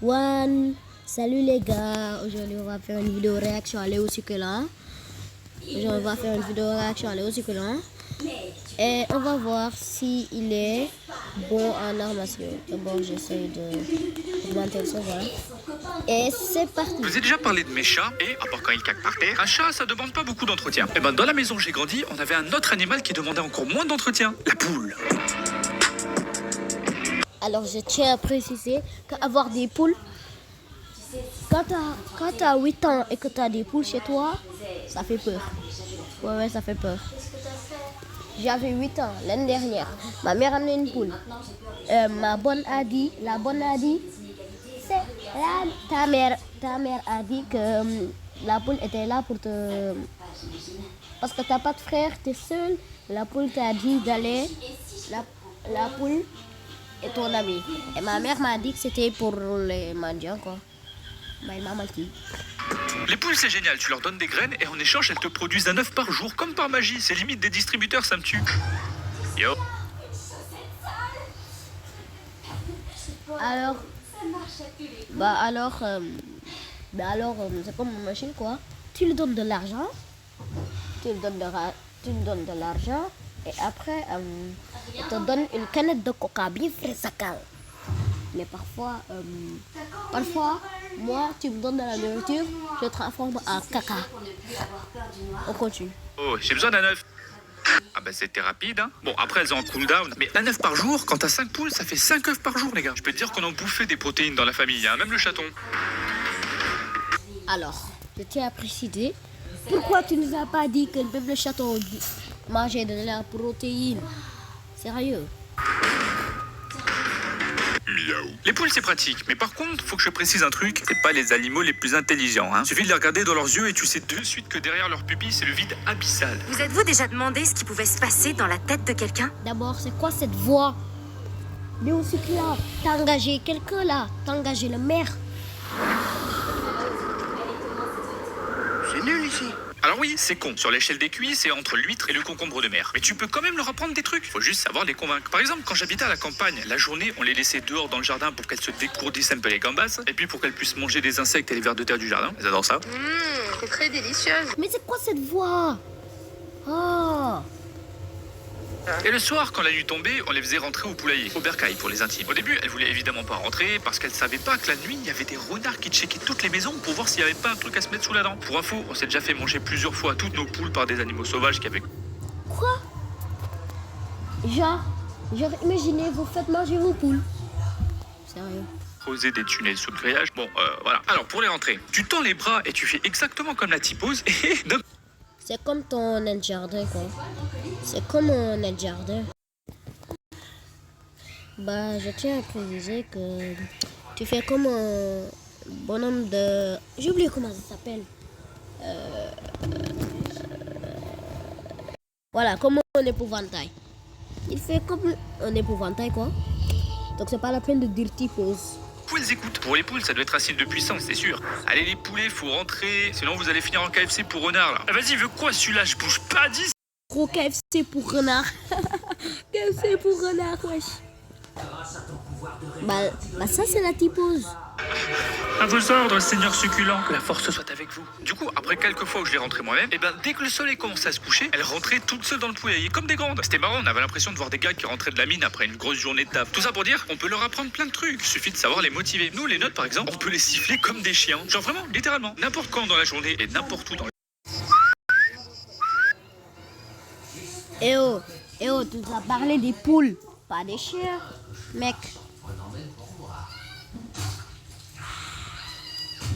One. Salut les gars, aujourd'hui on va faire une vidéo réaction à Léo Succulent. Aujourd'hui on va faire une vidéo réaction à Léo Succulent. Et on va voir si il est bon en arts martiaux. D'abord j'essaye de augmenter le son, voilà. Et c'est parti. Je vous ai déjà parlé de mes chats, et à part quand ils caquent par terre, un chat ça demande pas beaucoup d'entretien. Et ben dans la maison où j'ai grandi, on avait un autre animal qui demandait encore moins d'entretien, la poule. Alors je tiens à préciser qu'avoir des poules, quand tu as 8 ans et que tu as des poules chez toi, ça fait peur. Ouais, ça fait peur. J'avais 8 ans l'année dernière. Ma mère a amené une poule. La bonne a dit, ta mère a dit que la poule était là pour te... Parce que tu n'as pas de frère, tu es seul. La poule t'a dit d'aller... La poule est ton ami. Et ma mère m'a dit que c'était pour les mendiants, quoi. Bah, il m'a menti. Les poules c'est génial, tu leur donnes des graines et en échange elles te produisent un œuf par jour comme par magie. C'est limite des distributeurs, ça me tue. Yo. Alors, c'est comme une machine, quoi. Tu lui donnes de l'argent, tu lui donnes de l'argent et après il te donne une canette de coca bien fraîche. Mais parfois, moi, tu me donnes de la nourriture, je transforme en caca. On continue. Oh, j'ai besoin d'un œuf. Ah bah c'était rapide, hein. Bon, après elles ont un cooldown. Mais un œuf par jour, quand t'as 5 poules, ça fait 5 œufs par jour, les gars. Je peux te dire qu'on en bouffait des protéines dans la famille, hein, même le chaton. Alors, je tiens à préciser, pourquoi tu nous as pas dit que même le chaton mangeait de la protéine? Sérieux? Miaou. Les poules c'est pratique, mais par contre, faut que je précise un truc, c'est pas les animaux les plus intelligents, hein. Suffit de les regarder dans leurs yeux et tu sais de suite que derrière leurs pupilles, c'est le vide abyssal. Vous êtes-vous déjà demandé ce qui pouvait se passer dans la tête de quelqu'un? D'abord, c'est quoi cette voix? Léo Succulent, t'as engagé quelqu'un là? T'as engagé le maire? C'est nul ici. Alors oui, c'est con. Sur l'échelle des QI, c'est entre l'huître et le concombre de mer. Mais tu peux quand même leur apprendre des trucs. Faut juste savoir les convaincre. Par exemple, quand j'habitais à la campagne, la journée, on les laissait dehors dans le jardin pour qu'elles se décourdissent un peu les gambas. Et puis pour qu'elles puissent manger des insectes et les vers de terre du jardin. Elles adorent ça. C'est très délicieuse. Mais c'est quoi cette voix? Oh! Et le soir, quand la nuit tombait, on les faisait rentrer au poulailler, au bercail pour les intimes. Au début, elles voulaient évidemment pas rentrer parce qu'elles savaient pas que la nuit, il y avait des renards qui checkaient toutes les maisons pour voir s'il y avait pas un truc à se mettre sous la dent. Pour info, on s'est déjà fait manger plusieurs fois toutes nos poules par des animaux sauvages qui avaient... Quoi? Genre, imaginez, vous faites manger vos poules. Sérieux? Poser des tunnels sous le grillage. Bon, voilà. Alors, pour les rentrer, tu tends les bras et tu fais exactement comme la typose et... C'est comme ton nain de jardin, quoi. C'est comme un nain de jardin. Bah, je tiens à préciser que tu fais comme un bonhomme de... J'ai oublié comment ça s'appelle. Voilà, comme un épouvantail. Il fait comme un épouvantail, quoi. Donc c'est pas la peine de dire typose. Elles écoutent. Pour les poules, ça doit être un signe de puissance, c'est sûr. Allez les poulets, faut rentrer, sinon vous allez finir en KFC pour renard là. Ah, vas-y, veux quoi celui-là? Je bouge pas, 10. Gros KFC pour renard. KFC pour renard, wesh. Bah ça c'est la typose. À vos ordres, Seigneur Succulent. Que la force soit avec vous. Du coup, après quelques fois où je l'ai rentrée moi-même, et ben dès que le soleil commençait à se coucher, elle rentrait toute seule dans le poulailler, comme des grandes. C'était marrant, on avait l'impression de voir des gars qui rentraient de la mine après une grosse journée de taf. Tout ça pour dire, on peut leur apprendre plein de trucs. Suffit de savoir les motiver. Nous, les nôtres, par exemple, on peut les siffler comme des chiens. Genre vraiment, littéralement. N'importe quand dans la journée et n'importe où dans Eh oh, tu nous as parlé des poules, pas des chiens, mec.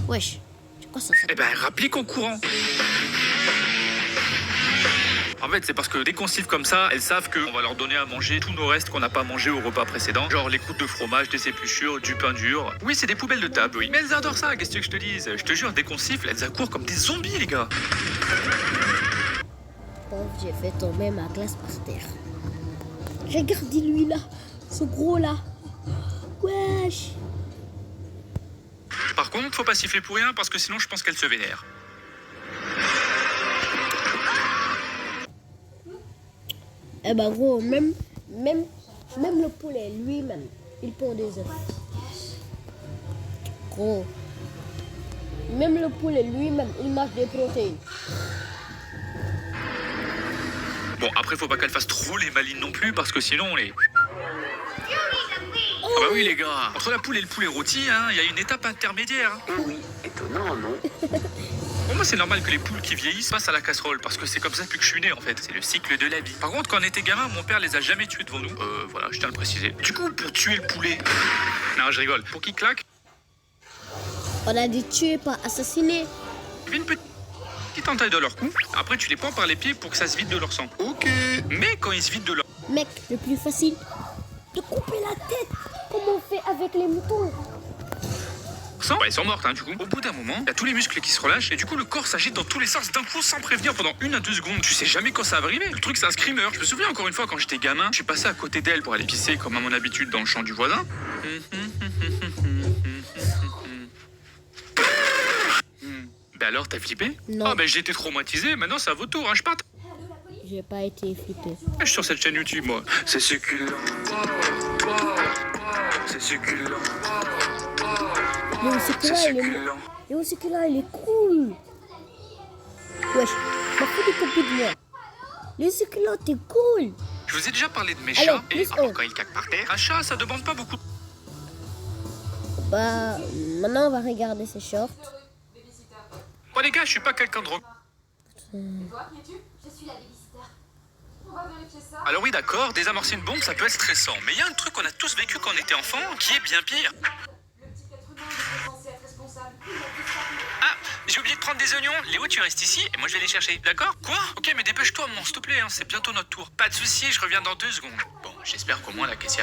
Wesh, c'est quoi ça? Eh ben, rapplique en courant. En fait, c'est parce que dès qu'on siffle comme ça, elles savent qu'on va leur donner à manger tous nos restes qu'on n'a pas mangé au repas précédent. Genre les croûtes de fromage, des épluchures, du pain dur. Oui, c'est des poubelles de table, oui. Mais elles adorent ça, qu'est-ce que je te dise? Je te jure, dès qu'on siffle, elles accourent comme des zombies, les gars. Pauvre, j'ai fait tomber ma glace par terre. Regardez-lui là, ce gros là. Wesh. Par contre, faut pas siffler pour rien parce que sinon je pense qu'elle se vénère. Eh ben gros, même le poulet lui-même, il pond des œufs. trop. Même le poulet lui-même, il mange des protéines. Bon, après, faut pas qu'elle fasse trop les malines non plus, parce que sinon, les... Ah bah oui, les gars. Entre la poule et le poulet rôti, hein, il y a une étape intermédiaire. Hein. Oui, étonnant, non? Pour moi, c'est normal que les poules qui vieillissent passent à la casserole, parce que c'est comme ça depuis que je suis né, en fait. C'est le cycle de la vie. Par contre, quand on était gamin, mon père les a jamais tués devant nous. Voilà, je tiens à le préciser. Du coup, pour tuer le poulet... Non, je rigole. Pour qu'il claque, On a dit tuer, pas assassiner. tu fais une petite entaille de leur cou. Après, tu les prends par les pieds pour que ça se vide de leur sang. Ok. Mais quand ils se vident de leur Mec, le plus facile, de couper la tête, comme on fait avec les moutons. sang, bah, ils sont mortes, hein, du coup. Au bout d'un moment, il y a tous les muscles qui se relâchent et du coup, le corps s'agite dans tous les sens d'un coup sans prévenir pendant 1 à 2 secondes. Tu sais jamais quand ça va arriver. Le truc, c'est un screamer. Je me souviens encore une fois quand j'étais gamin, je suis passé à côté d'elle pour aller pisser comme à mon habitude dans le champ du voisin. Ben alors, t'as flippé? Non. Ah ben j'ai été traumatisé, maintenant c'est à votre tour, hein, je parte. J'ai pas été flippé. Je suis sur cette chaîne YouTube, moi. C'est succulent. C'est succulent. Mais aussi que là, il est... Et aussi que là, il est cool. Wesh, m'a fait des copies de moi. Les succulents, t'es cool. Je vous ai déjà parlé de mes Allez, chats, et plus alors, un. quand ils caquent par terre, un chat, ça demande pas beaucoup. Bah, maintenant, on va regarder ses shorts. Bon les gars, je suis pas quelqu'un de... Alors oui, d'accord, désamorcer une bombe, ça peut être stressant. Mais il y a un truc qu'on a tous vécu quand on était enfant, qui est bien pire. Ah, j'ai oublié de prendre des oignons. Léo, tu restes ici et moi je vais les chercher, d'accord? Quoi? Ok, mais dépêche-toi, maman, s'il te plaît, hein, c'est bientôt notre tour. Pas de soucis, je reviens dans 2 secondes. Bon, j'espère qu'au moins la caissière...